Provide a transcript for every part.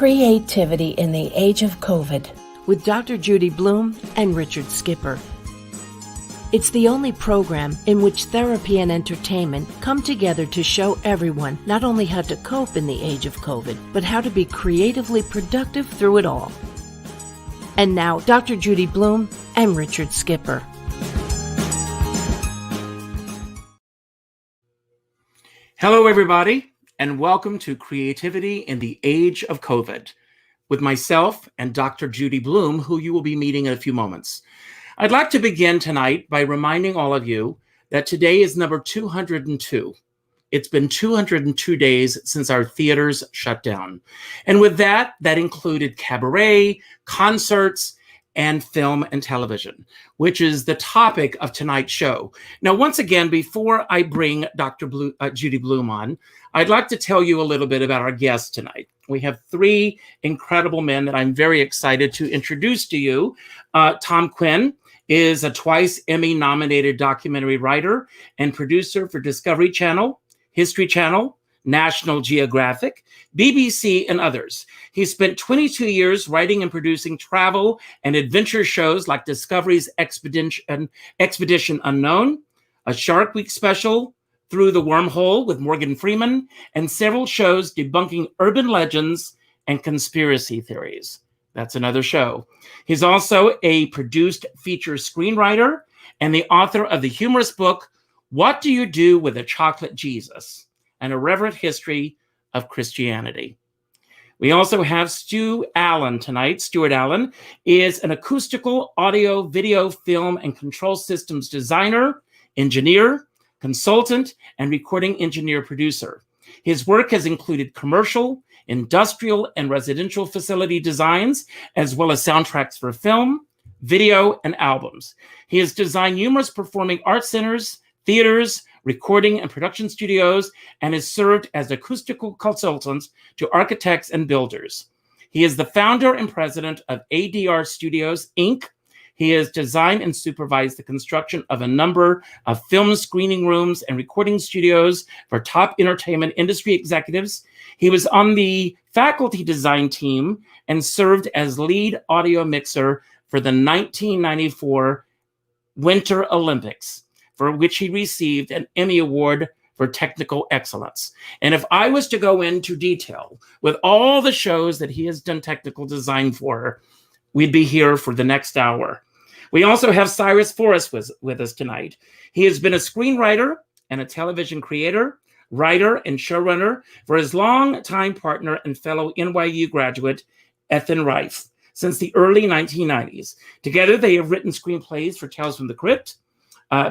Creativity in the Age of COVID with Dr. Judi Blume and Richard Skipper. It's the only program in which therapy and entertainment come together to show everyone not only how to cope in the age of COVID, but how to be creatively productive through it all. And now, Dr. Judi Blume and Richard Skipper. Hello, everybody, and welcome to Creativity in the Age of COVID with myself and Dr. Judi Blume, who you will be meeting in a few moments. I'd like to begin tonight by reminding all of you that today is number 202. It's been 202 days since our theaters shut down. And with that included cabaret, concerts, and film and television, which is the topic of tonight's show. Now, once again, before I bring Dr. Judi Blume on, I'd like to tell you a little bit about our guests tonight. We have three incredible men that I'm very excited to introduce to you. Tom Quinn is a twice Emmy-nominated documentary writer and producer for Discovery Channel, History Channel, National Geographic, BBC, and others. He spent 22 years writing and producing travel and adventure shows like Discovery's Expedition Unknown, a Shark Week special, Through the Wormhole with Morgan Freeman, and several shows debunking urban legends and conspiracy theories. That's another show. He's also a produced feature screenwriter and the author of the humorous book, What Do You Do with a Chocolate Jesus? An Irreverent History of Christianity. We also have Stuart Allen tonight. Stuart Allen is an acoustical, audio, video, film, and control systems designer, engineer, consultant, and recording engineer-producer. His work has included commercial, industrial, and residential facility designs, as well as soundtracks for film, video, and albums. He has designed numerous performing arts centers, theaters, recording and production studios, and has served as acoustical consultant to architects and builders. He is the founder and president of ADR Studios, Inc. He has designed and supervised the construction of a number of film screening rooms and recording studios for top entertainment industry executives. He was on the faculty design team and served as lead audio mixer for the 1994 Winter Olympics, for which he received an Emmy Award for technical excellence. And if I was to go into detail with all the shows that he has done technical design for, we'd be here for the next hour. We also have Cyrus Forest with us tonight. He has been a screenwriter and a television creator, writer, and showrunner for his longtime partner and fellow NYU graduate, Ethan Reif, since the early 1990s. Together, they have written screenplays for Tales from the Crypt,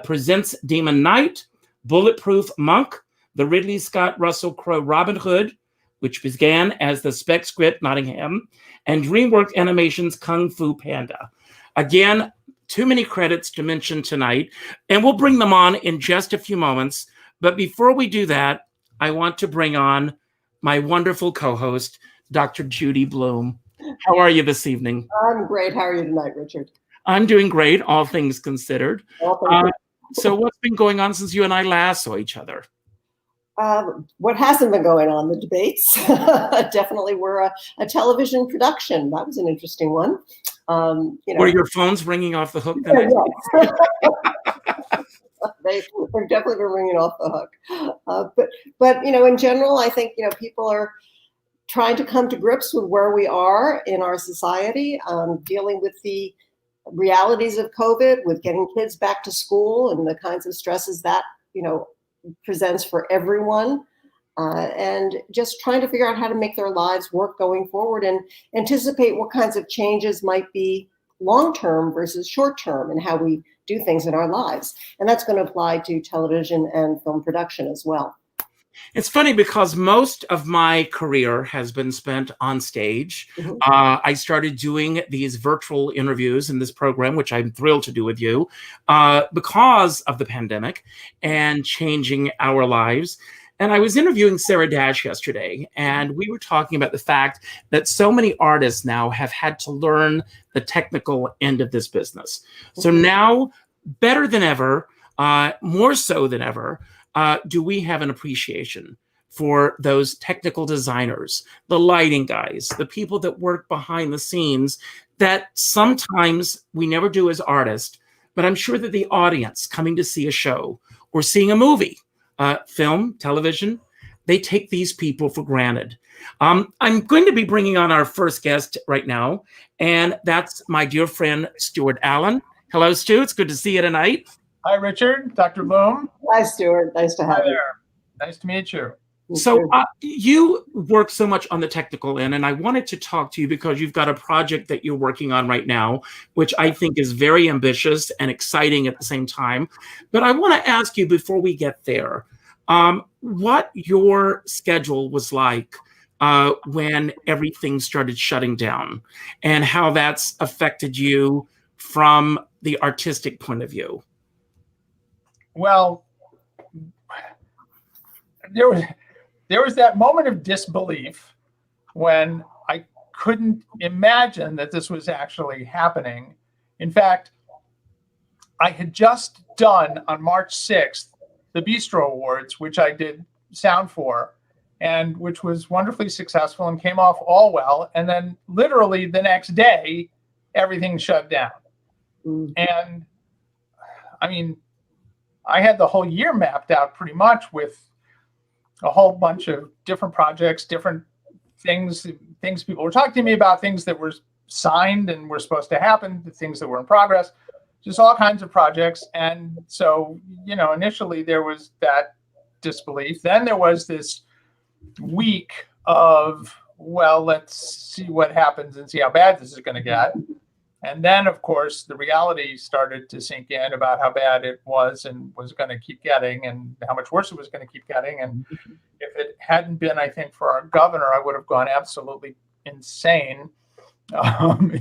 Presents Demon Knight, Bulletproof Monk, the Ridley Scott Russell Crowe Robin Hood, which began as the Spec Script Nottingham, and DreamWorks Animation's Kung Fu Panda. Again, too many credits to mention tonight, and we'll bring them on in just a few moments. But before we do that, I want to bring on my wonderful co-host, Dr. Judi Blume. How are you this evening? I'm great. How are you tonight, Richard? I'm doing great, all things considered. So what's been going on since you and I last saw each other? What hasn't been going on? The debates definitely were a television production. That was an interesting one. Were your phones ringing off the hook? Yes. They've definitely been ringing off the hook. But in general, I think people are trying to come to grips with where we are in our society, dealing with the realities of COVID, with getting kids back to school and the kinds of stresses that, presents for everyone, and just trying to figure out how to make their lives work going forward and anticipate what kinds of changes might be long-term versus short-term in how we do things in our lives. And that's going to apply to television and film production as well. It's funny because most of my career has been spent on stage. Mm-hmm. I started doing these virtual interviews in this program, which I'm thrilled to do with you, because of the pandemic and changing our lives. And I was interviewing Sarah Dash yesterday, and we were talking about the fact that so many artists now have had to learn the technical end of this business. Mm-hmm. So now, better than ever, more so than ever, do we have an appreciation for those technical designers, the lighting guys, the people that work behind the scenes that sometimes we never do as artists, but I'm sure that the audience coming to see a show or seeing a movie, film, television, they take these people for granted. I'm going to be bringing on our first guest right now, and that's my dear friend, Stuart Allen. Hello, Stu. It's good to see you tonight. Hi, Richard. Dr. Bloom. Hi, Stuart. Nice to have you. Hi there. Nice to meet you. So you work so much on the technical end, and I wanted to talk to you because you've got a project that you're working on right now, which I think is very ambitious and exciting at the same time. But I want to ask you before we get there, what your schedule was like when everything started shutting down and how that's affected you from the artistic point of view. Well, there was that moment of disbelief when I couldn't imagine that this was actually happening. In fact, I had just done on March 6th the Bistro Awards, which I did sound for, and which was wonderfully successful and came off all well. And then literally the next day, everything shut down. And I mean, I had the whole year mapped out pretty much with a whole bunch of different projects, different things people were talking to me about, things that were signed and were supposed to happen, the things that were in progress, just all kinds of projects. And so, you know, initially there was that disbelief. Then there was this week of, well, let's see what happens and see how bad this is going to get. And then, of course, the reality started to sink in about how bad it was and was going to keep getting and how much worse it was going to keep getting. And if it hadn't been, I think, for our governor, I would have gone absolutely insane.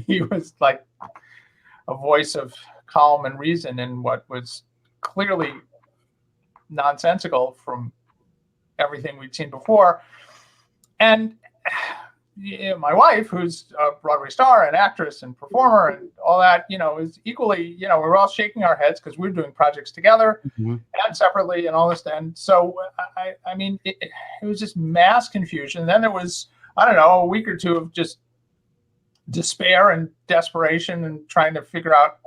He was like a voice of calm and reason in what was clearly nonsensical from everything we'd seen before. And my wife, who's a Broadway star and actress and performer and all that, you know, is equally, you know, we're all shaking our heads because we're doing projects together and separately and all this. And so, I mean, it was just mass confusion. Then there was, I don't know, a week or two of just despair and desperation and trying to figure out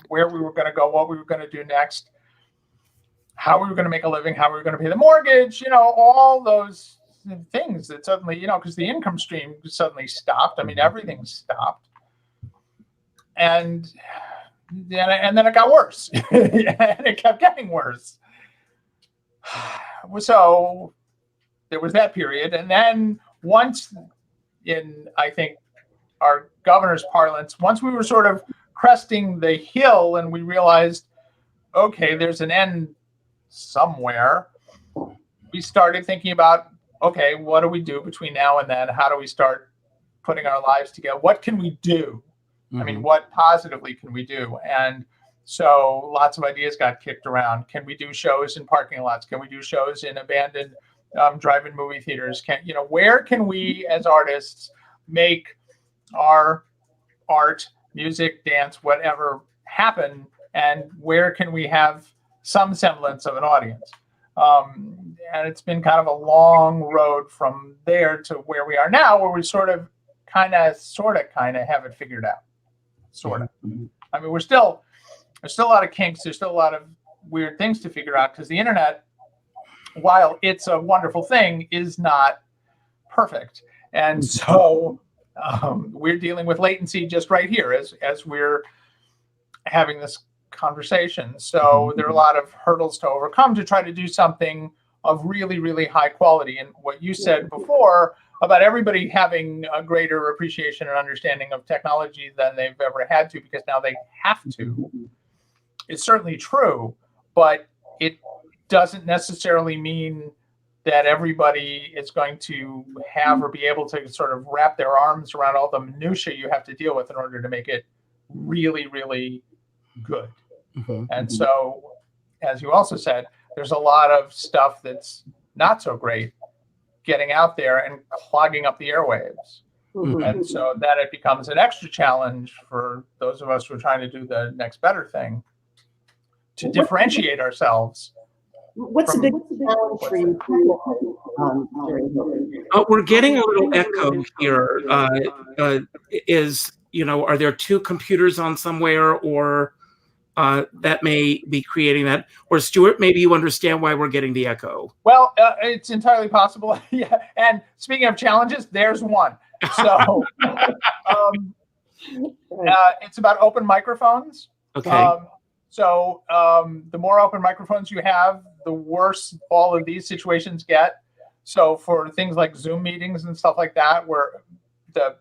where we were going to go, what we were going to do next, how we were going to make a living, how we were going to pay the mortgage, you know, all those things that suddenly, you know, because the income stream suddenly stopped. I mean, everything stopped. And then it got worse. And it kept getting worse. So there was that period. And then once in, I think, our governor's parlance, once we were sort of cresting the hill and we realized, okay, there's an end somewhere, we started thinking about, okay, what do we do between now and then? How do we start putting our lives together? What can we do? I mean, what positively can we do? And so lots of ideas got kicked around. Can we do shows in parking lots? Can we do shows in abandoned drive-in movie theaters? Where can we as artists make our art, music, dance, whatever happen? And where can we have some semblance of an audience? And it's been kind of a long road from there to where we are now, where we sort of kind of have it figured out. Sort of. I mean, there's still a lot of kinks. There's still a lot of weird things to figure out because the internet, while it's a wonderful thing, is not perfect. And so we're dealing with latency just right here as we're having this conversation. So there are a lot of hurdles to overcome to try to do something of really, really high quality. And what you said before about everybody having a greater appreciation and understanding of technology than they've ever had to, because now they have to, is certainly true, but it doesn't necessarily mean that everybody is going to have or be able to sort of wrap their arms around all the minutiae you have to deal with in order to make it really, really good. And so, as you also said, there's a lot of stuff that's not so great getting out there and clogging up the airwaves. And so that it becomes an extra challenge for those of us who are trying to do the next better thing to differentiate ourselves What's the big challenge for you during COVID? We're getting a little echo here. Are there two computers on somewhere, or that may be creating that? Or Stuart, maybe you understand why we're getting the echo. Well, it's entirely possible. Yeah. And speaking of challenges, there's one. So it's about open microphones. Okay. The more open microphones you have, the worse all of these situations get. So for things like Zoom meetings and stuff like that, where the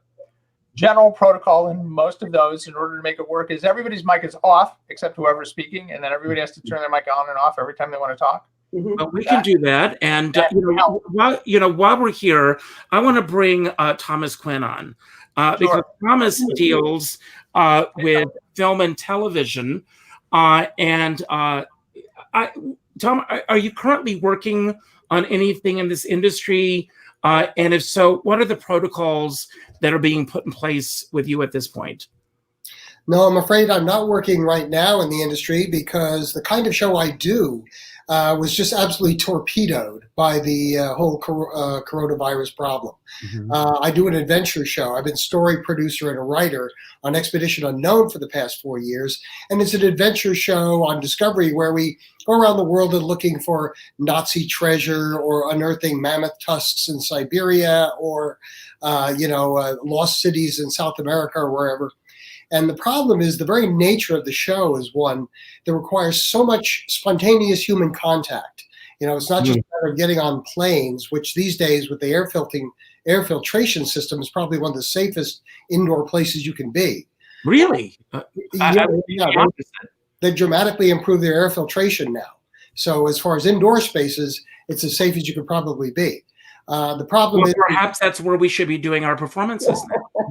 general protocol in most of those, in order to make it work, is everybody's mic is off except whoever's speaking, and then everybody has to turn their mic on and off every time they want to talk. Well, we can do that. And while we're here, I want to bring Thomas Quinn on because Thomas deals with film and television. Tom, are you currently working on anything in this industry? And if so, what are the protocols that are being put in place with you at this point? No, I'm afraid I'm not working right now in the industry because the kind of show I do was just absolutely torpedoed by the whole coronavirus problem. Mm-hmm. I do an adventure show. I've been story producer and a writer on Expedition Unknown for the past 4 years. And it's an adventure show on Discovery where we go around the world and looking for Nazi treasure or unearthing mammoth tusks in Siberia or, lost cities in South America or wherever. And the problem is the very nature of the show is one that requires so much spontaneous human contact. It's not just a matter of getting on planes, which these days with the air filtration system is probably one of the safest indoor places you can be. Really? They've dramatically improved their air filtration now. So as far as indoor spaces, it's as safe as you could probably be. The problem is perhaps that's where we should be doing our performances.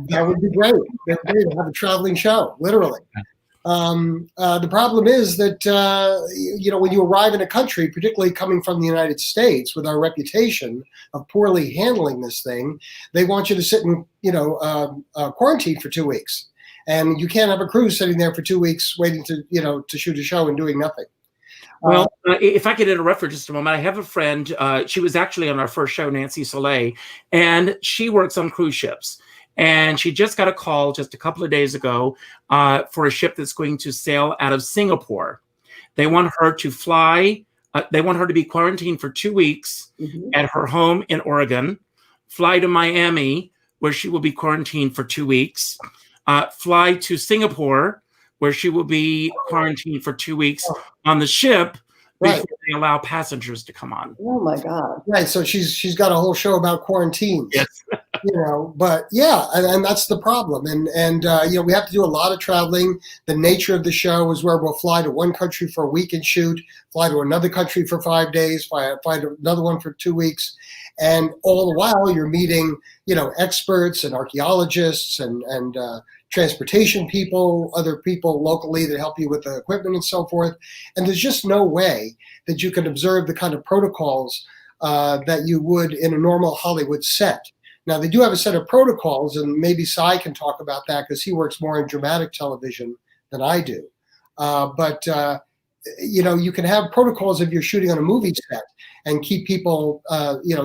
That would be great. That would be great to have a traveling show, literally. The problem is that, when you arrive in a country, particularly coming from the United States with our reputation of poorly handling this thing, they want you to sit in, quarantine for 2 weeks. And you can't have a crew sitting there for 2 weeks waiting to shoot a show and doing nothing. Well, if I could interrupt for just a moment, I have a friend. She was actually on our first show, Nancy Soleil, and she works on cruise ships. And she just got a call just a couple of days ago for a ship that's going to sail out of Singapore. They want her to fly. They want her to be quarantined for 2 weeks at her home in Oregon, fly to Miami, where she will be quarantined for 2 weeks, fly to Singapore, where she will be quarantined for 2 weeks on the ship before they allow passengers to come on. Oh my God! Right. So she's got a whole show about quarantines. Yes. But yeah, and that's the problem. And we have to do a lot of traveling. The nature of the show is where we'll fly to one country for a week and shoot, fly to another country for 5 days, fly to another one for 2 weeks, and all the while you're meeting experts and archaeologists and transportation people, other people locally that help you with the equipment and so forth. And there's just no way that you can observe the kind of protocols that you would in a normal Hollywood set. Now, they do have a set of protocols, and maybe Cy can talk about that because he works more in dramatic television than I do. You can have protocols if you're shooting on a movie set and keep people,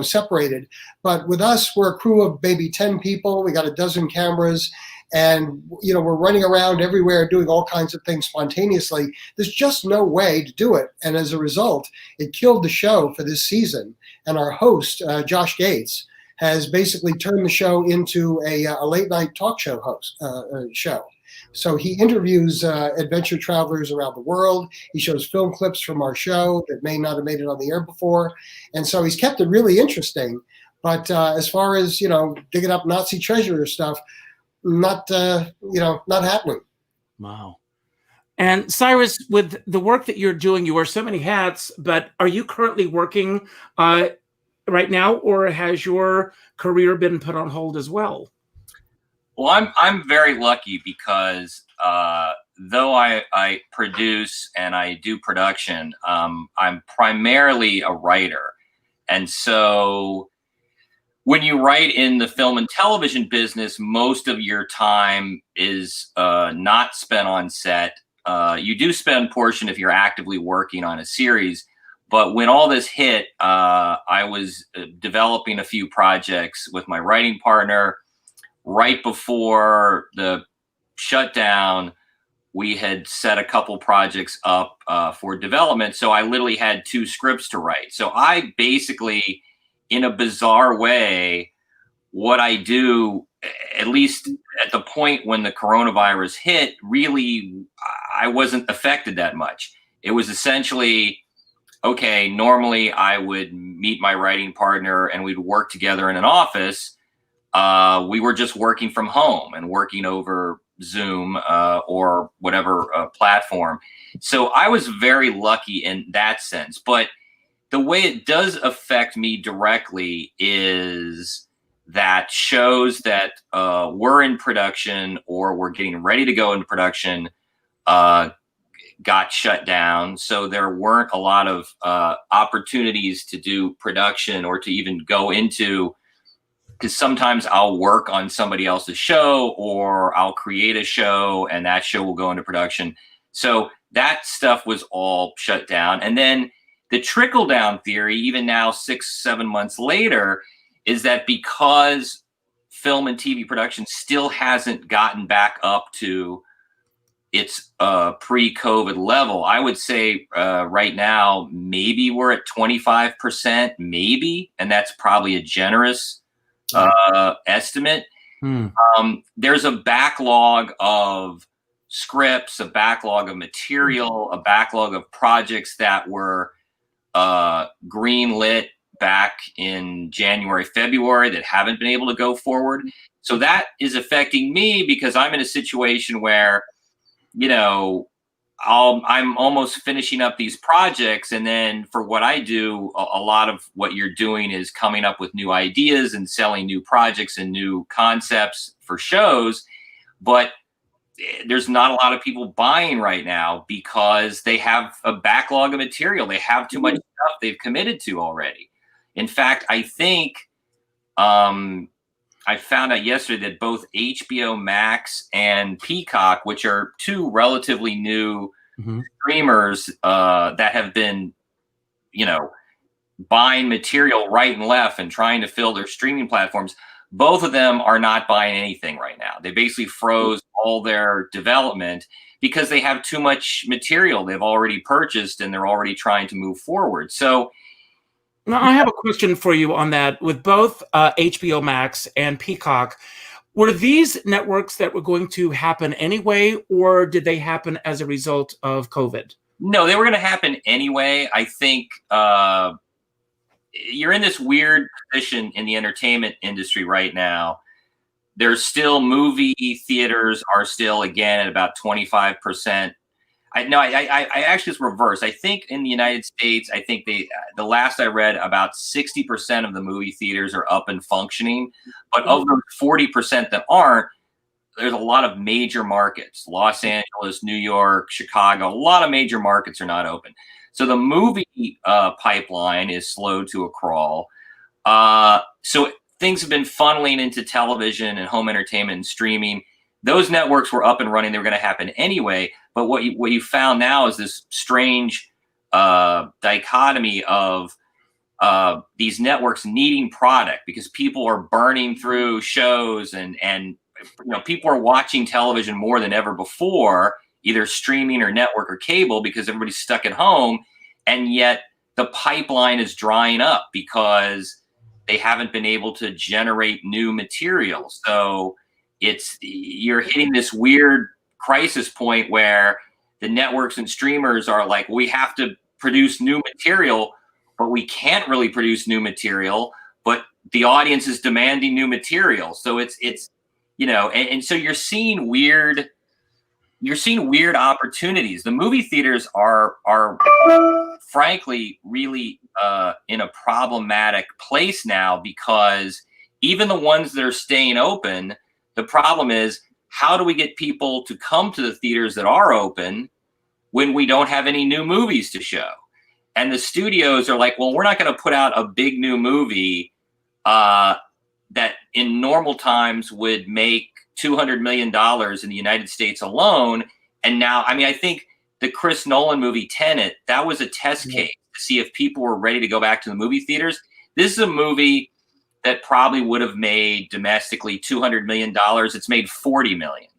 separated. But with us, we're a crew of maybe 10 people. We got a dozen cameras. And, we're running around everywhere doing all kinds of things spontaneously. There's just no way to do it. And as a result, it killed the show for this season. And our host, Josh Gates, has basically turned the show into a late night talk show show. So he interviews adventure travelers around the world. He shows film clips from our show that may not have made it on the air before. And so he's kept it really interesting. But as far as, digging up Nazi treasure or stuff, not happening. Wow. And Cyrus, with the work that you're doing, you wear so many hats, but are you currently working right now, or has your career been put on hold as well? Well, I'm very lucky because though I produce and I do production, I'm primarily a writer. And so when you write in the film and television business, most of your time is not spent on set. You do spend a portion if you're actively working on a series, But when all this hit, I was developing a few projects with my writing partner. Right before the shutdown, we had set a couple projects up for development. So I literally had 2 scripts to write. So I basically, in a bizarre way, what I do, at least at the point when the coronavirus hit, really, I wasn't affected that much. It was essentially, okay, normally I would meet my writing partner and we'd work together in an office. We were just working from home and working over Zoom or whatever platform. So I was very lucky in that sense. But the way it does affect me directly is that shows that were in production or were getting ready to go into production got shut down. So there weren't a lot of opportunities to do production or to even go into, because sometimes I'll work on somebody else's show or I'll create a show and that show will go into production. So that stuff was all shut down. And then the trickle down theory, even now 6-7 months later, is that because film and TV production still hasn't gotten back up to its pre-COVID level, I would say right now, maybe we're at 25%, maybe, and that's probably a generous estimate. There's a backlog of scripts, a backlog of material, a backlog of projects that were green-lit back in January, February that haven't been able to go forward. So that is affecting me because I'm in a situation where, you know, I'm almost finishing up these projects. And then for what I do, a lot of what you're doing is coming up with new ideas and selling new projects and new concepts for shows. But there's not a lot of people buying right now because they have a backlog of material. They have too much stuff they've committed to already. In fact, I think I found out yesterday that both HBO Max and Peacock, which are 2 relatively new streamers that have been, you know, buying material right and left and trying to fill their streaming platforms, both of them are not buying anything right now. They basically froze all their development because they have too much material they've already purchased and they're already trying to move forward. So now, I have a question for you on that. With both HBO Max and Peacock, were these networks that were going to happen anyway, or did they happen as a result of COVID? No, they were going to happen anyway. I think you're in this weird position in the entertainment industry right now. There's still movie theaters are still, again, at about 25%. I actually it's reverse. I think in the United States, I think the last I read, about 60% of the movie theaters are up and functioning. But of those 40% that aren't, there's a lot of major markets: Los Angeles, New York, Chicago. A lot of major markets are not open. So the movie pipeline is slow to a crawl. So things have been funneling into television and home entertainment and streaming. Those networks were up and running. They were going to happen anyway. But what you found now is this strange dichotomy of these networks needing product because people are burning through shows and you know, people are watching television more than ever before, either streaming or network or cable, because everybody's stuck at home. And yet the pipeline is drying up because they haven't been able to generate new material. So you're hitting this weird crisis point where the networks and streamers are like, we have to produce new material, but we can't really produce new material, but the audience is demanding new material. So it's you know, and so you're seeing weird opportunities. The movie theaters are frankly really in a problematic place now because even the ones that are staying open, the problem is, how do we get people to come to the theaters that are open when we don't have any new movies to show? And the studios are like, well, we're not going to put out a big new movie that in normal times would make $200 million in the United States alone. And now, I mean, I think the Chris Nolan movie Tenet, that was a test case to see if people were ready to go back to the movie theaters. This is a movie that probably would have made domestically $200 million. It's made $40 million.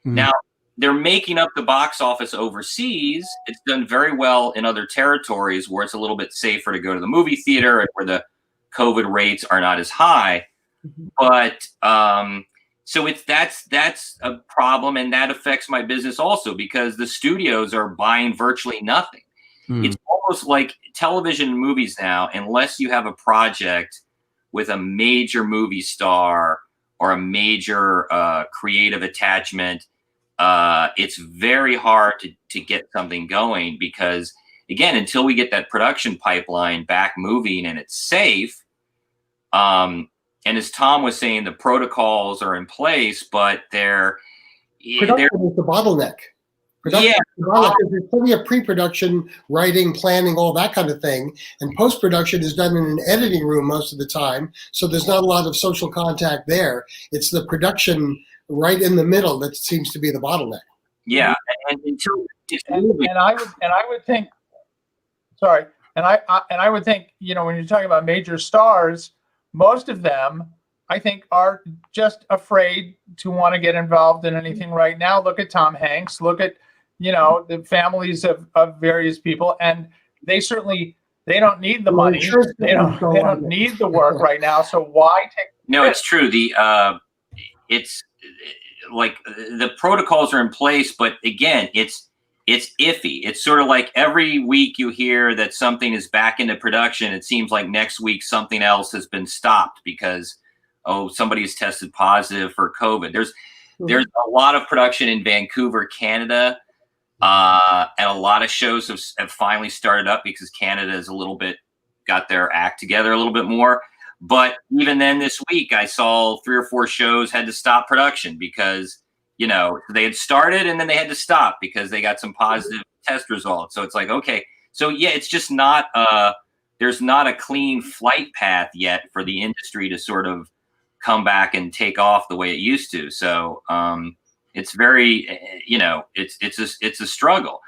Now, they're making up the box office overseas. It's done very well in other territories where it's a little bit safer to go to the movie theater and where the COVID rates are not as high. But so that's a problem, and that affects my business also because the studios are buying virtually nothing. It's almost like television and movies now, unless you have a project with a major movie star or a major creative attachment, it's very hard to get something going because, again, until we get that production pipeline back moving and it's safe, and as Tom was saying, the protocols are in place, but production is the bottleneck. Production is the bottleneck. There's plenty of pre-production, writing, planning, all that kind of thing, and post-production is done in an editing room most of the time, so there's not a lot of social contact there. It's the production right in the middle that seems to be the bottleneck. Yeah, and until I would think, sorry, and I would think, you know, when you're talking about major stars, most of them, I think, are just afraid to want to get involved in anything right now. Look at Tom Hanks. Look at, you know, the families of various people, and they don't need the money. They don't need the work right now. So why take? No, it's true. It's like the protocols are in place, but again, it's iffy. It's sort of like every week you hear that something is back into production. It seems like next week something else has been stopped because, somebody has tested positive for COVID. There's a lot of production in Vancouver, Canada, and a lot of shows have finally started up because Canada is a little bit got their act together a little bit more. But even then this week, I saw 3 or 4 shows had to stop production because, you know, they had started and then they had to stop because they got some positive test results. So it's like, okay. So yeah, it's just not, there's not a clean flight path yet for the industry to sort of come back and take off the way it used to. So it's very, you know, it's a struggle.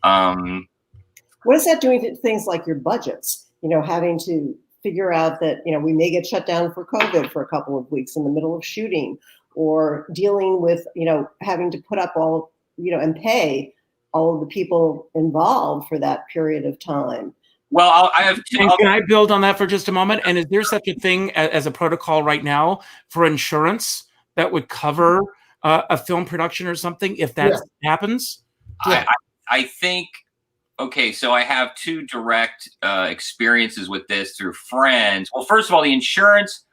What is that doing to things like your budgets? You know, having to figure out that, you know, we may get shut down for COVID for a couple of weeks in the middle of shooting, or dealing with, you know, having to put up all, you know, and pay all of the people involved for that period of time. Well, I have two. Can I build on that for just a moment? And is there such a thing as a protocol right now for insurance that would cover a film production or something if that happens? I think, okay, so I have 2 direct experiences with this through friends. Well, first of all, the insurance,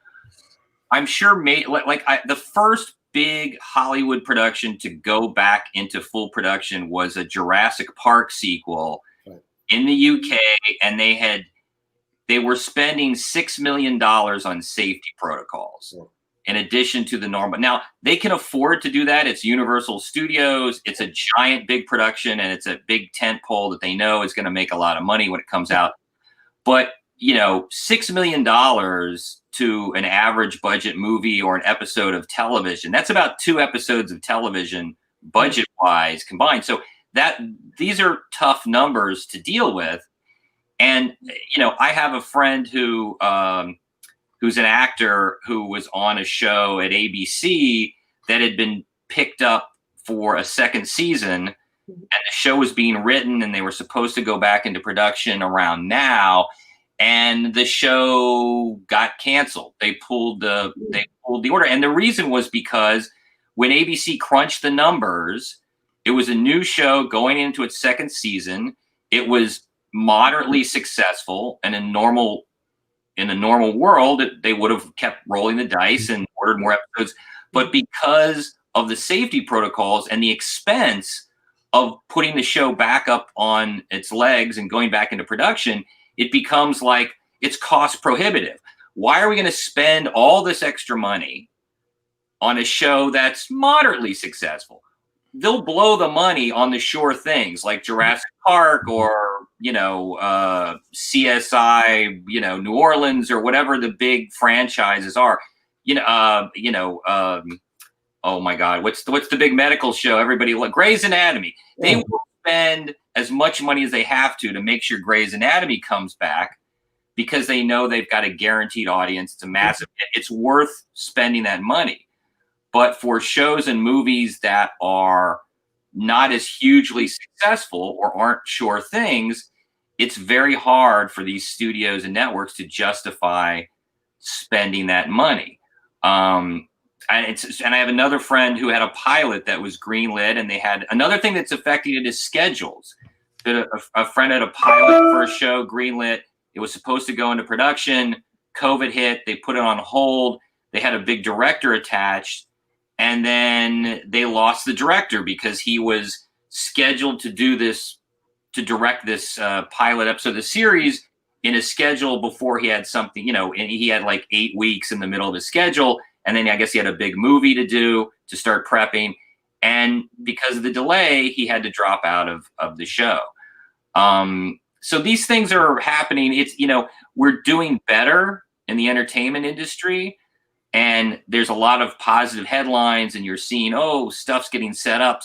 I'm sure the first big Hollywood production to go back into full production was a Jurassic Park sequel in the UK, and they were spending $6 million on safety protocols in addition to the normal. Now, they can afford to do that. It's Universal Studios. It's a giant, big production, and it's a big tent pole that they know is going to make a lot of money when it comes out. But, you know, $6 million to an average budget movie or an episode of television, that's about 2 episodes of television budget-wise combined. So these are tough numbers to deal with. And, you know, I have a friend who's an actor who was on a show at ABC that had been picked up for a 2nd season, and the show was being written and they were supposed to go back into production around now, and the show got canceled. They pulled the order. And the reason was because when ABC crunched the numbers, it was a new show going into its 2nd season. It was moderately successful, and in the normal world, they would have kept rolling the dice and ordered more episodes. But because of the safety protocols and the expense of putting the show back up on its legs and going back into production, it becomes like it's cost prohibitive. Why are we going to spend all this extra money on a show that's moderately successful? They'll blow the money on the sure things like Jurassic Park or, you know, CSI, you know, New Orleans or whatever the big franchises are. Oh my God, what's the big medical show? Everybody, Grey's Anatomy. They will spend as much money as they have to make sure Grey's Anatomy comes back, because they know they've got a guaranteed audience. It's a massive hit. It's worth spending that money. But for shows and movies that are not as hugely successful or aren't sure things, it's very hard for these studios and networks to justify spending that money. And I have another friend who had a pilot that was greenlit, and they had another thing that's affecting it is schedules. A friend had a pilot for a show greenlit. It was supposed to go into production. COVID hit. They put it on hold. They had a big director attached, and then they lost the director because he was scheduled to do this, to direct this pilot episode of the series in a schedule before he had something, and he had like 8 weeks in the middle of his schedule. And then I guess he had a big movie to do to start prepping. And because of the delay, he had to drop out of the show. So these things are happening. It's, we're doing better in the entertainment industry, and there's a lot of positive headlines, and you're seeing, stuff's getting set up.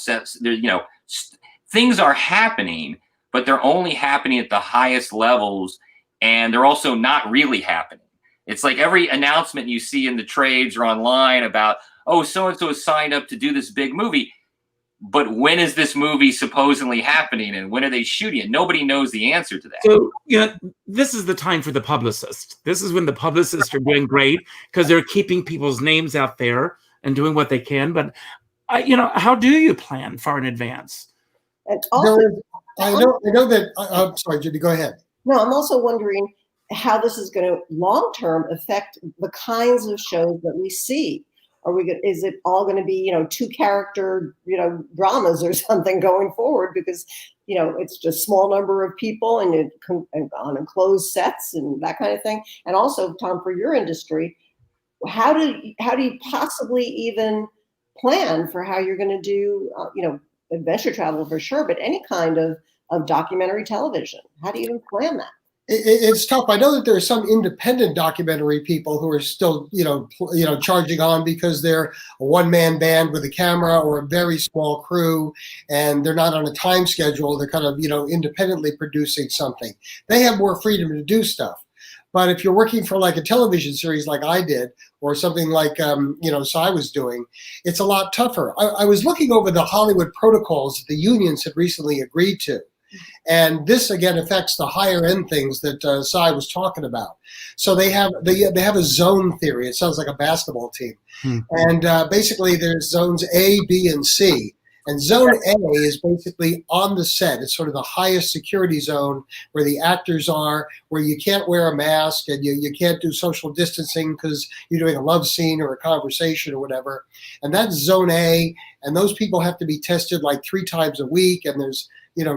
Things are happening, but they're only happening at the highest levels, and they're also not really happening. It's like every announcement you see in the trades or online about, so-and-so is signed up to do this big movie. But when is this movie supposedly happening, and when are they shooting it? Nobody knows the answer to that. So, this is the time for the publicist. This is when the publicists are doing great because they're keeping people's names out there and doing what they can. But, how do you plan far in advance? And also, I know that. I'm sorry, Judy, go ahead. No, I'm also wondering how this is going to long-term affect the kinds of shows that we see. Is it all going to be, 2-character, dramas or something going forward? Because, it's just small number of people and on enclosed sets and that kind of thing. And also, Tom, for your industry, how do you possibly even plan for how you're going to do, adventure travel for sure, but any kind of documentary television? How do you even plan that? It's tough. I know that there are some independent documentary people who are still, charging on because they're a one-man band with a camera or a very small crew, and they're not on a time schedule. They're kind of, independently producing something. They have more freedom to do stuff. But if you're working for like a television series like I did, or something like, Cy was doing, it's a lot tougher. I was looking over the Hollywood protocols that the unions had recently agreed to. And this again affects the higher end things that Cy was talking about. So they have a zone theory. It sounds like a basketball team. And basically there's zones A, B, and C. And zone A is basically on the set. It's sort of the highest security zone where the actors are, where you can't wear a mask and you can't do social distancing because you're doing a love scene or a conversation or whatever. And that's zone A. And those people have to be tested like 3 times a week. And there's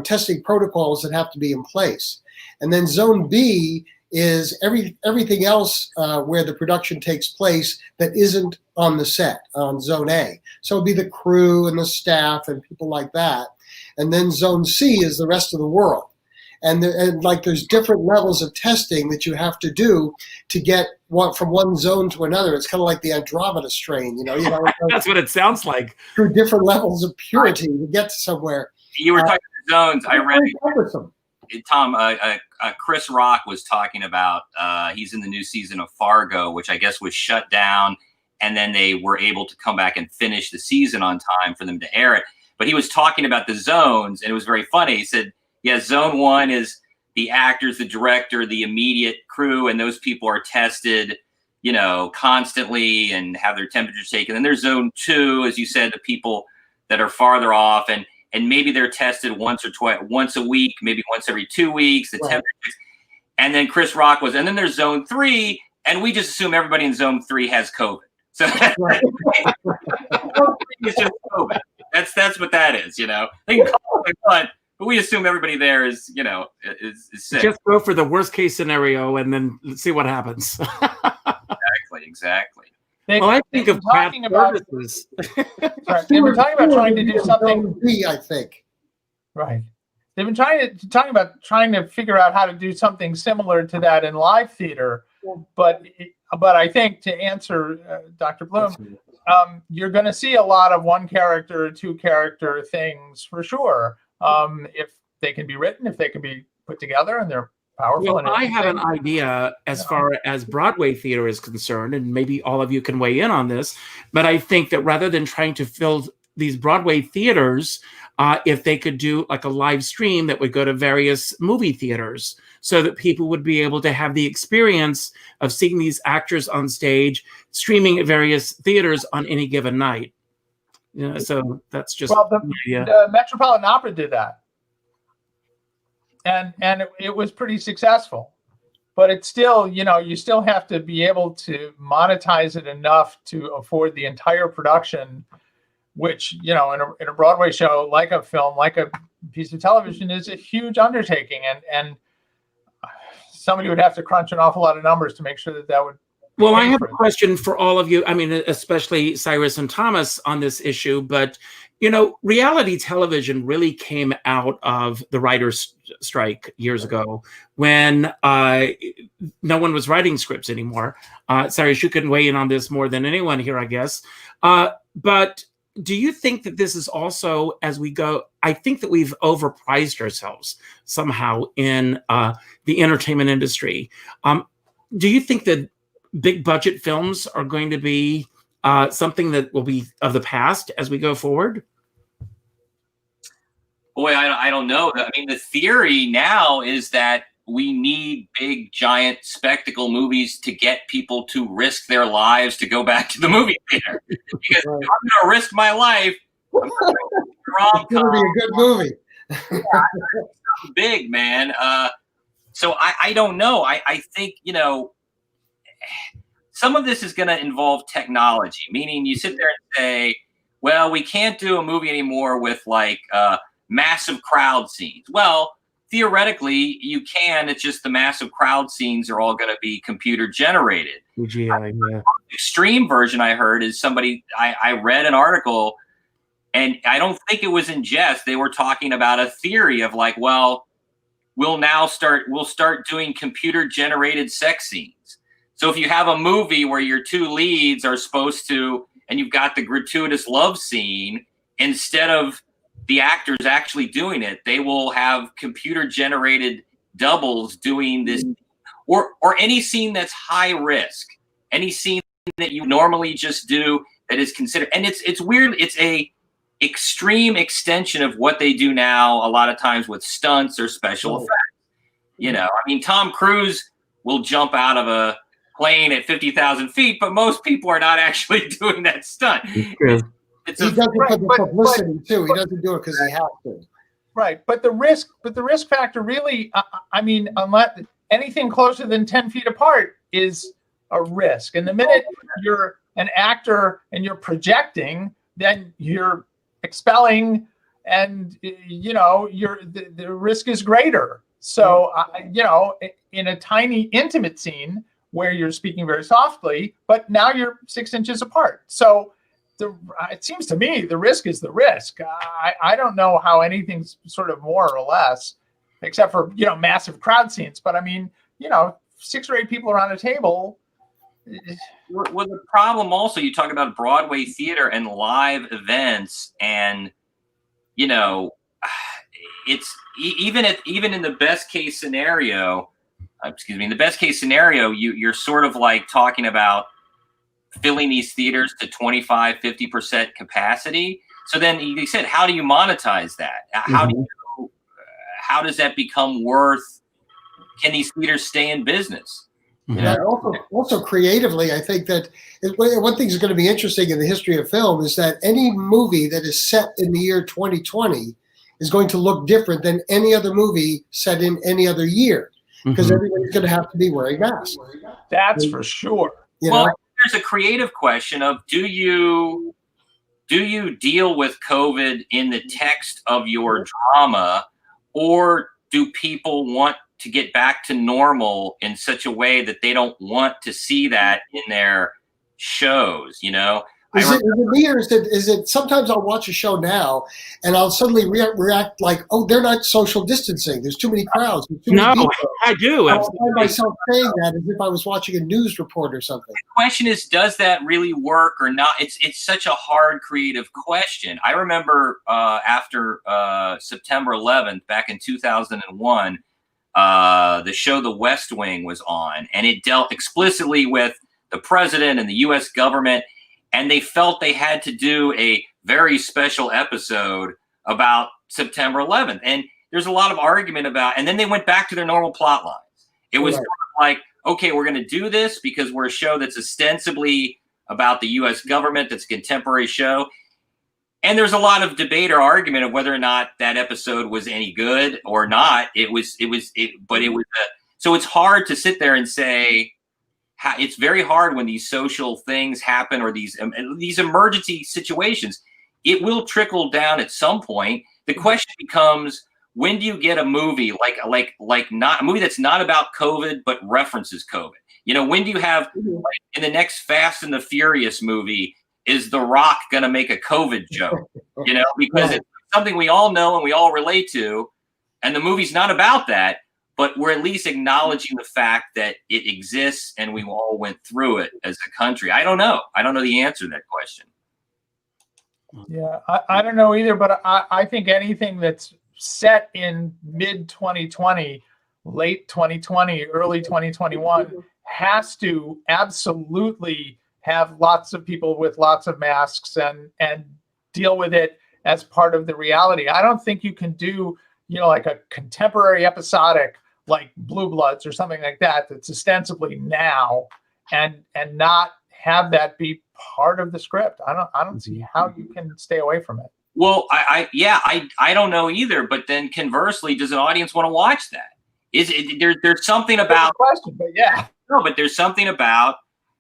testing protocols that have to be in place. And then zone B is everything else where the production takes place that isn't on the set on zone A. So it'd be the crew and the staff and people like that. And then zone C is the rest of the world. And there's different levels of testing that you have to do to get from one zone to another. It's kind of like the Andromeda strain, That's what it sounds like. Through different levels of purity to get to somewhere. You were talking about zones. I read, Tom, Chris Rock was talking about, he's in the new season of Fargo, which I guess was shut down, and then they were able to come back and finish the season on time for them to air it. But he was talking about the zones, and it was very funny. He said, zone 1 is the actors, the director, the immediate crew, and those people are tested, constantly and have their temperatures taken. And there's zone 2, as you said, the people that are farther off, and maybe they're tested once a week, maybe once every 2 weeks, the temperatures. And then Chris Rock and then there's zone 3, and we just assume everybody in zone 3 has COVID. So it's just COVID. That's what that is, They can call it what they want, but we assume everybody there is, is sick. Just go for the worst case scenario and then see what happens. Exactly. I think of talking about services. They were talking about trying to do something. I think. Right. They've been talking about trying to figure out how to do something similar to that in live theater. Yeah. But I think to answer Dr. Bloom, you're going to see a lot of 1-character, 2-character things for sure. they can be written, if they can be put together, and they're powerful. Well, I have an idea as far as Broadway theater is concerned, and maybe all of you can weigh in on this, but I think that rather than trying to fill these Broadway theaters, if they could do like a live stream that would go to various movie theaters so that people would be able to have the experience of seeing these actors on stage, streaming at various theaters on any given night. You know, so that's just the Metropolitan Opera did that. And it was pretty successful, but it's still, you still have to be able to monetize it enough to afford the entire production, which, in a Broadway show, like a film, like a piece of television, is a huge undertaking. And somebody would have to crunch an awful lot of numbers to make sure that would. Well, I have a question for all of you. I mean, especially Cyrus and Thomas on this issue, but reality television really came out of the writers' strike years ago when no one was writing scripts anymore. Cyrus, you can weigh in on this more than anyone here, I guess. But do you think that this is also, as we go, I think that we've overpriced ourselves somehow in the entertainment industry. Do you think that big budget films are going to be something that will be of the past as we go forward? Boy, I don't know. I mean, the theory now is that we need big, giant spectacle movies to get people to risk their lives to go back to the movie theater. Because I'm going to risk my life. I'm it's going to be a good movie. Big, man. So I don't know. I think, some of this is going to involve technology, meaning you sit there and say, well, we can't do a movie anymore with like massive crowd scenes. Well, theoretically, you can. It's just the massive crowd scenes are all going to be computer generated. CGI, yeah. Extreme version I heard is somebody, I read an article, and I don't think it was in jest. They were talking about a theory of like, well, we'll start doing computer generated sex scenes. So if you have a movie where your two leads are supposed to, and you've got the gratuitous love scene, instead of the actors actually doing it, they will have computer generated doubles doing this, or any scene that's high risk, any scene that you normally just do that is considered. And it's weird. It's a extreme extension of what they do now a lot of times with stunts or special effects. I mean, Tom Cruise will jump out of a plane at 50,000 feet, but most people are not actually doing that stunt. He does it for the publicity too. He doesn't do it because he has to. Right, but the risk factor really, I mean, unless anything closer than 10 feet apart is a risk. And the minute you're an actor and you're projecting, then you're expelling, and the risk is greater. So in a tiny intimate scene where you're speaking very softly, but now you're 6 inches apart. So it seems to me the risk is the risk. I don't know how anything's sort of more or less, except for, massive crowd scenes. But I mean, 6 or 8 people around a table. Well, the problem also, you talk about Broadway theater and live events, and, it's even in the best case scenario, in the best case scenario, you're sort of like talking about filling these theaters to 25-50% capacity. So then you said, how do you monetize that? How does that become worth? Can these theaters stay in business? Also creatively, I think that one thing that's going to be interesting in the history of film is that any movie that is set in the year 2020 is going to look different than any other movie set in any other year, because everybody's going to have to be wearing masks. That's for sure. There's a creative question of, do you deal with COVID in the text of your drama, or do people want to get back to normal in such a way that they don't want to see that in their shows? Is it me, or is it sometimes I'll watch a show now and I'll suddenly react like, oh, they're not social distancing. There's too many crowds. No, I do. I find myself saying that as if I was watching a news report or something. The question is, does that really work or not? It's such a hard creative question. I remember after September 11th, back in 2001, the show The West Wing was on, and it dealt explicitly with the president and the U.S. government. And they felt they had to do a very special episode about September 11th. And there's a lot of argument about, and then they went back to their normal plot lines. It was sort of like, okay, we're going to do this because we're a show that's ostensibly about the U.S. government, that's a contemporary show. And there's a lot of debate or argument of whether or not that episode was any good or not. So it's hard to sit there and say, it's very hard when these social things happen or these emergency situations. It will trickle down at some point. The question becomes, when do you get a movie not a movie that's not about COVID but references COVID? You know, when do you have in the next Fast and the Furious movie, is The Rock going to make a COVID joke? You know, because it's something we all know and we all relate to, and the movie's not about that. But we're at least acknowledging the fact that it exists and we all went through it as a country. I don't know. I don't know the answer to that question. Yeah, I don't know either, but I think anything that's set in mid-2020, late 2020, early 2021 has to absolutely have lots of people with lots of masks and deal with it as part of the reality. I don't think you can do, like a contemporary episodic like Blue Bloods or something like that that's ostensibly now and not have that be part of the script. I don't see how you can stay away from it. Well, I don't know either. But then conversely, does an audience want to watch that? Is it there's something about question, but yeah. No, but there's something about,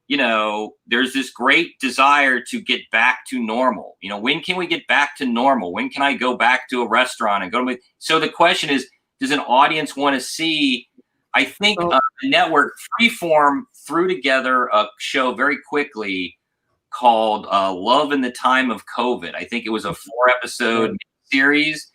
there's this great desire to get back to normal. When can we get back to normal? When can I go back to a restaurant and go to so the question is, does an audience want to see? I think the network Freeform threw together a show very quickly called Love in the Time of COVID. I think it was a 4-episode series.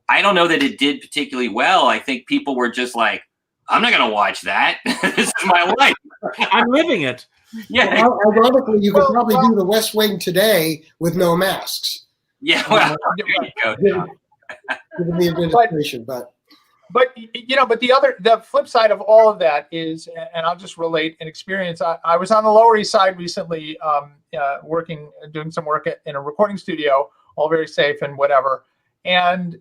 I don't know that it did particularly well. I think people were just like, I'm not going to watch that. This is my life. I'm living it. Yeah. Well, ironically, you could probably do The West Wing today with no masks. Yeah. Well, there you go. Given the administration, but the flip side of all of that is, and I'll just relate an experience. I was on the Lower East Side recently, doing some work in a recording studio, all very safe and whatever. And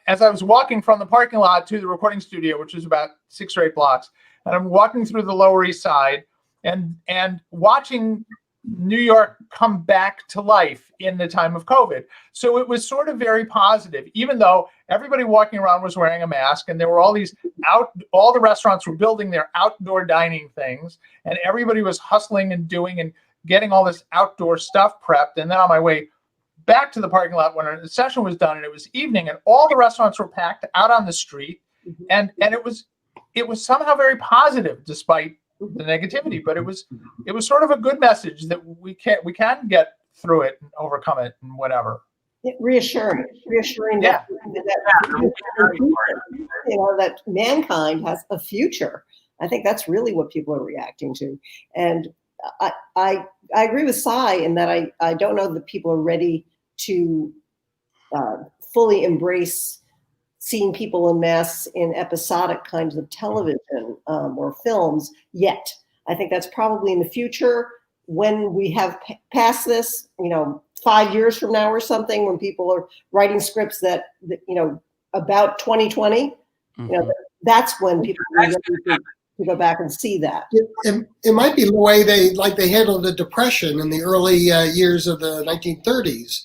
as I was walking from the parking lot to the recording studio, which was about 6 or 8 blocks, and I'm walking through the Lower East Side and watching New York come back to life in the time of COVID. So it was sort of very positive, even though everybody walking around was wearing a mask and there were all the restaurants were building their outdoor dining things and everybody was hustling and doing and getting all this outdoor stuff prepped. And then on my way back to the parking lot when the session was done and it was evening and all the restaurants were packed out on the street and it was somehow very positive despite the negativity, but it was sort of a good message that we can get through it and overcome it and whatever. Reassuring Yeah. that mankind has a future. I think that's really what people are reacting to. And I agree with Cy in that I don't know that people are ready to fully embrace seeing people in masks in episodic kinds of television or films yet. I think that's probably in the future when we have passed this, 5 years from now or something, when people are writing scripts that about 2020, that's when people are ready to go back and see that. It might be the way they handled the Depression in the early years of the 1930s.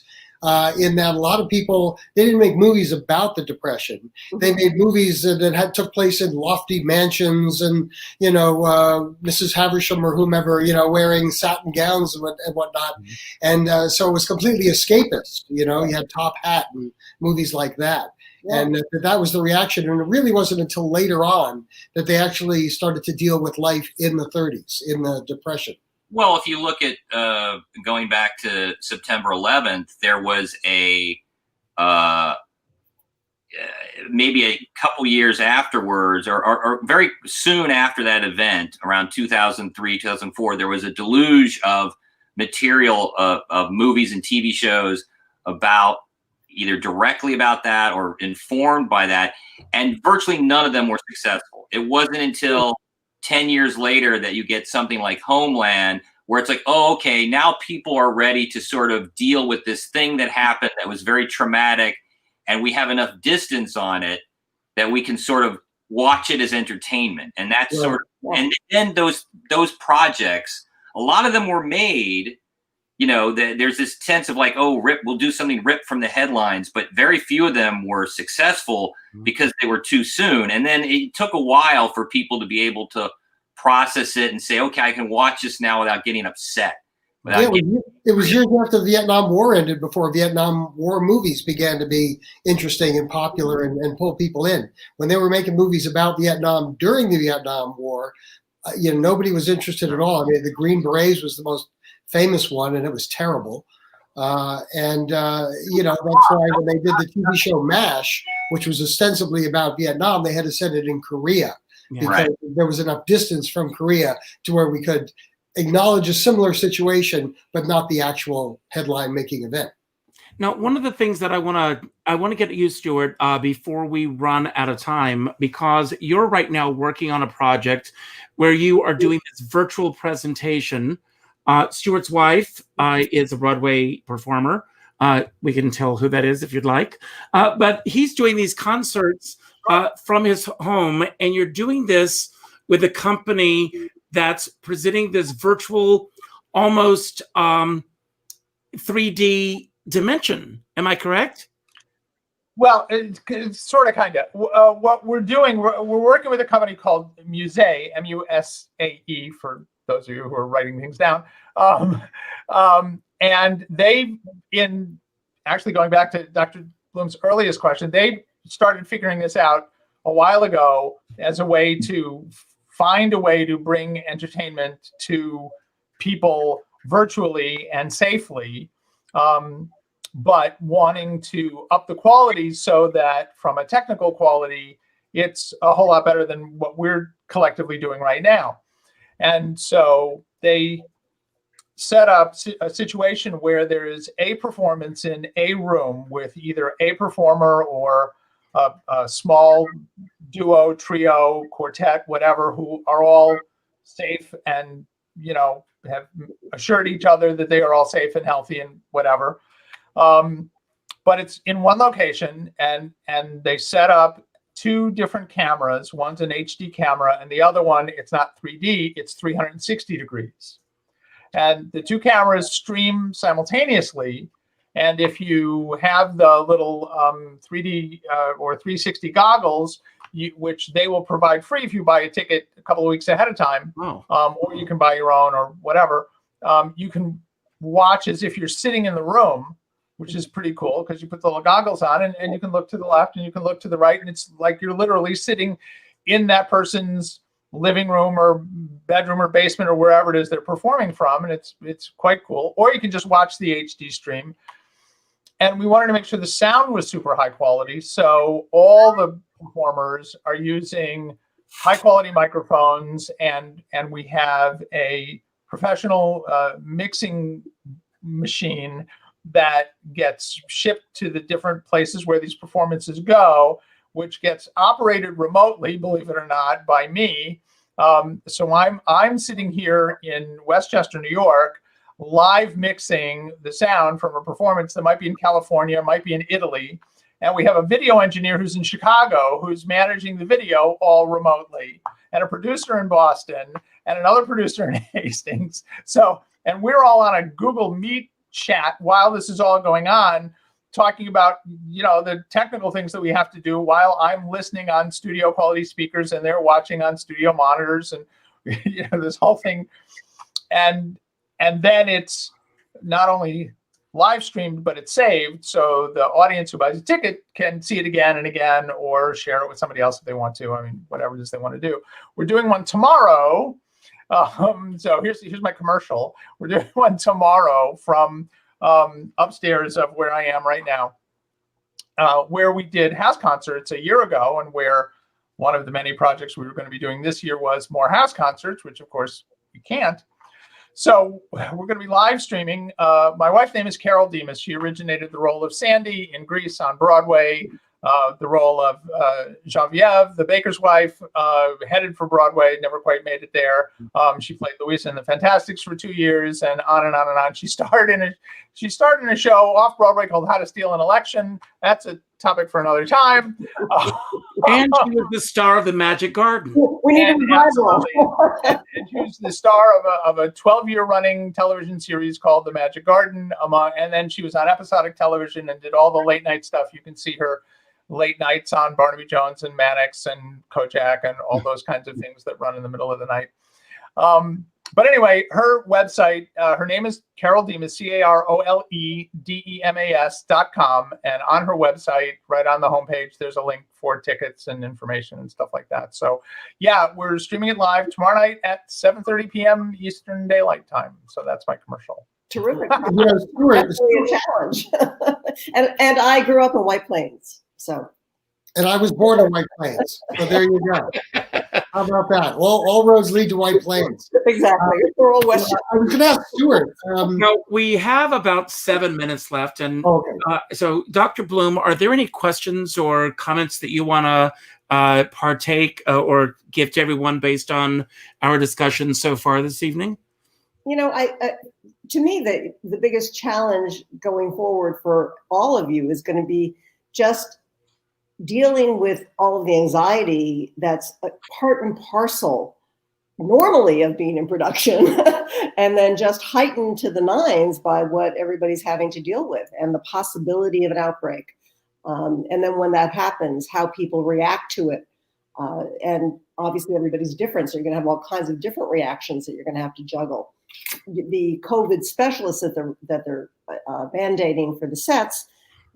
In that a lot of people, they didn't make movies about the Depression. They made movies that took place in lofty mansions and, Mrs. Havisham or whomever, wearing satin gowns and whatnot. And so it was completely escapist. You had Top Hat and movies like that. Yeah. And that was the reaction. And it really wasn't until later on that they actually started to deal with life in the 30s, in the Depression. Well, if you look at going back to September 11th, there was maybe a couple years afterwards, or very soon after that event, around 2003, 2004, there was a deluge of material of movies and TV shows about either directly about that or informed by that, and virtually none of them were successful. It wasn't until 10 years later that you get something like Homeland, where it's like, oh, okay, now people are ready to sort of deal with this thing that happened that was very traumatic, and we have enough distance on it that we can sort of watch it as entertainment. And that's sort of, and then those projects, a lot of them were made, you know, there's this sense of like, oh, we'll do something ripped from the headlines, but very few of them were successful because they were too soon. And then it took a while for people to be able to process it and say, okay, I can watch this now without getting upset. It was years after the Vietnam War ended before Vietnam War movies began to be interesting and popular and pull people in. When they were making movies about Vietnam during the Vietnam War, nobody was interested at all. I mean, the Green Berets was the most famous one, and it was terrible. That's why when they did the TV show MASH, which was ostensibly about Vietnam, they had to set it in Korea because there was enough distance from Korea to where we could acknowledge a similar situation, but not the actual headline-making event. Now, one of the things that I want to get you, Stuart, before we run out of time, because you're right now working on a project where you are doing this virtual presentation. Stuart's wife is a Broadway performer. We can tell who that is if you'd like. But he's doing these concerts from his home, and you're doing this with a company that's presenting this virtual, almost 3D dimension. Am I correct? Well, it's sort of, kind of. What we're doing, we're working with a company called Musae, M-U-S-A-E, for those of you who are writing things down. And they, in actually going back to Dr. Bloom's earliest question, they started figuring this out a while ago as a way to find a way to bring entertainment to people virtually and safely, but wanting to up the quality so that from a technical quality, it's a whole lot better than what we're collectively doing right now. And so they set up a situation where there is a performance in a room with either a performer or a small duo, trio, quartet, whatever, who are all safe and, have assured each other that they are all safe and healthy and whatever. But it's in one location, and they set up two different cameras. One's an HD camera, and the other one, it's not 3D, it's 360 degrees. And the two cameras stream simultaneously. And if you have the little 3D or 360 goggles, which they will provide free if you buy a ticket a couple of weeks ahead of time, or you can buy your own or whatever, you can watch as if you're sitting in the room, which is pretty cool because you put the little goggles on and you can look to the left and you can look to the right, and it's like you're literally sitting in that person's living room or bedroom or basement or wherever it is they're performing from, and it's quite cool. Or you can just watch the HD stream. And we wanted to make sure the sound was super high quality, so all the performers are using high quality microphones, and we have a professional mixing machine that gets shipped to the different places where these performances go, which gets operated remotely, believe it or not, by me. So I'm sitting here in Westchester, New York, live mixing the sound from a performance that might be in California, might be in Italy. And we have a video engineer who's in Chicago who's managing the video all remotely, and a producer in Boston, and another producer in Hastings. So, and we're all on a Google Meet chat while this is all going on, talking about, the technical things that we have to do while I'm listening on studio quality speakers and they're watching on studio monitors, and this whole thing. And then it's not only live streamed, but it's saved. So the audience who buys a ticket can see it again and again, or share it with somebody else if they want to. I mean, whatever it is they want to do. We're doing one tomorrow So here's my commercial. We're doing one tomorrow from upstairs of where I am right now, where we did house concerts a year ago, and where one of the many projects we were going to be doing this year was more house concerts, which of course you can't. So we're going to be live streaming. My wife's name is Carol Demas. She originated the role of Sandy in Grease on Broadway, the role of Genevieve, the baker's wife, headed for Broadway, never quite made it there. She played Louisa in the Fantastics for 2 years, and on and on and on. She starred in a show off Broadway called How to Steal an Election. That's a topic for another time. And she was the star of The Magic Garden. We need a revival. And she was the star of a 12-year running television series called The Magic Garden. And then she was on episodic television and did all the late night stuff. You can see her late nights on Barnaby Jones and Mannix and Kojak and all those kinds of things that run in the middle of the night. But anyway, her website, her name is Carol Demas, CarolDemas.com. And on her website, right on the homepage, there's a link for tickets and information and stuff like that. So yeah, we're streaming it live tomorrow night at 7:30 p.m. Eastern Daylight Time. So that's my commercial. Terrific. That's really a challenge. and I grew up in White Plains, so. And I was born in White Plains. So there you go. How about that? All roads lead to White Plains. Exactly. We're all West. I was going to ask Stuart. No, we have about 7 minutes left. And so, Dr. Bloom, are there any questions or comments that you want to partake or give to everyone based on our discussion so far this evening? You know, to me, the biggest challenge going forward for all of you is going to be just dealing with all of the anxiety that's a part and parcel normally of being in production, and then just heightened to the nines by what everybody's having to deal with and the possibility of an outbreak. And then when that happens, how people react to it. And obviously everybody's different, so you're going to have all kinds of different reactions that you're going to have to juggle. The COVID specialists that they're band-aiding for the sets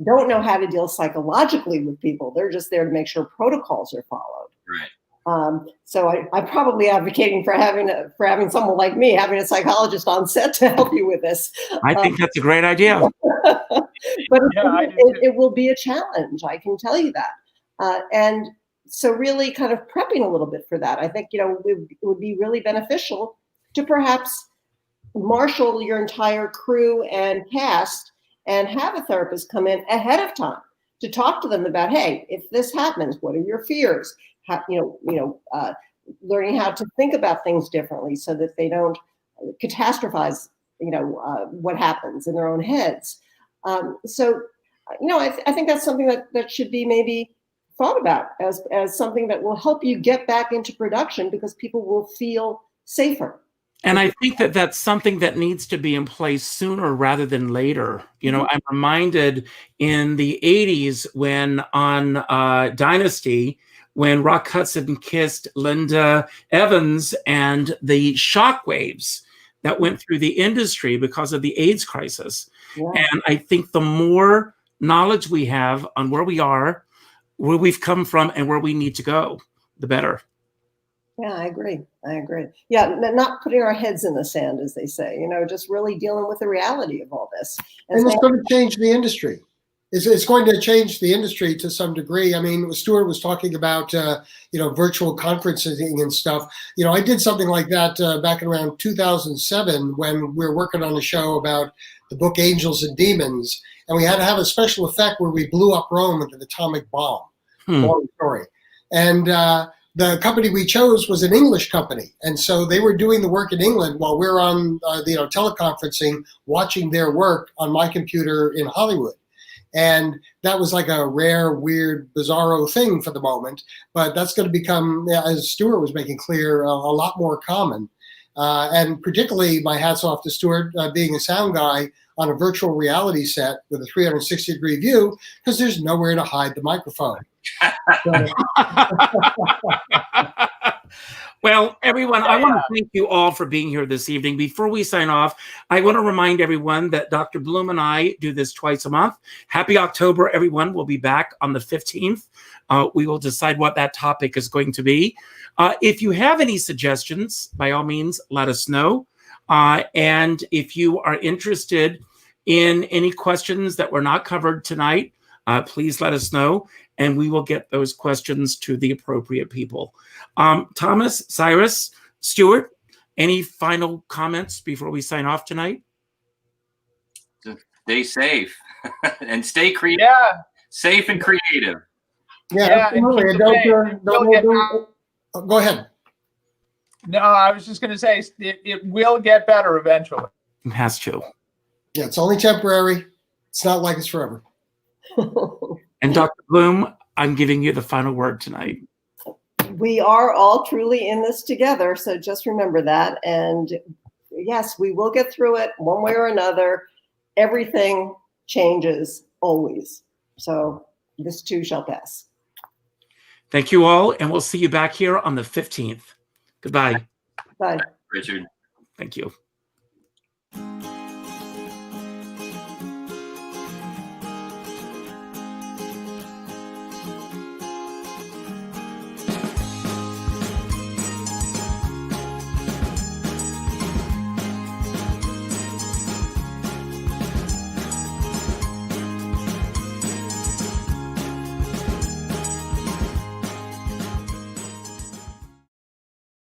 don't know how to deal psychologically with people. They're just there to make sure protocols are followed. Right. So I'm probably advocating for having someone like me, having a psychologist on set to help you with this. I think that's a great idea. But it will be a challenge, I can tell you that. And so really kind of prepping a little bit for that. I think, it would be really beneficial to perhaps marshal your entire crew and cast and have a therapist come in ahead of time to talk to them about, hey, if this happens, what are your fears? Learning how to think about things differently so that they don't catastrophize, what happens in their own heads. I think that's something that should be maybe thought about as something that will help you get back into production, because people will feel safer. And I think that that's something that needs to be in place sooner rather than later. I'm reminded in the 80s when on Dynasty, when Rock Hudson kissed Linda Evans, and the shockwaves that went through the industry because of the AIDS crisis. Yeah. And I think the more knowledge we have on where we are, where we've come from, and where we need to go, the better. Yeah, I agree. Yeah, not putting our heads in the sand, as they say, just really dealing with the reality of all this. And it's going to change the industry. It's going to change the industry to some degree. I mean, Stuart was talking about, virtual conferencing and stuff. I did something like that back in around 2007 when we were working on a show about the book Angels and Demons. And we had to have a special effect where we blew up Rome with an atomic bomb. Long story. And the company we chose was an English company. And so they were doing the work in England while we're on teleconferencing, watching their work on my computer in Hollywood. And that was like a rare, weird, bizarro thing for the moment. But that's going to become, as Stuart was making clear, a lot more common. And particularly, my hat's off to Stuart, being a sound guy on a virtual reality set with a 360-degree view, because there's nowhere to hide the microphone. Well, everyone, I want to thank you all for being here this evening. Before we sign off, I want to remind everyone that Dr. Bloom and I do this twice a month. Happy October, everyone. We'll be back on the 15th. We will decide what that topic is going to be. If you have any suggestions, by all means, let us know. And if you are interested in any questions that were not covered tonight, please let us know, and we will get those questions to the appropriate people. Thomas, Cyrus, Stuart, any final comments before we sign off tonight? Stay safe and stay creative. Yeah. Safe and creative. Yeah, absolutely. Go ahead. No, I was just going to say it will get better eventually. It has to. Yeah, it's only temporary. It's not like it's forever. And Dr. Bloom, I'm giving you the final word tonight. We are all truly in this together, so just remember that. And yes, we will get through it one way or another. Everything changes always. So this too shall pass. Thank you all, and we'll see you back here on the 15th. Goodbye. Bye. Richard. Thank you.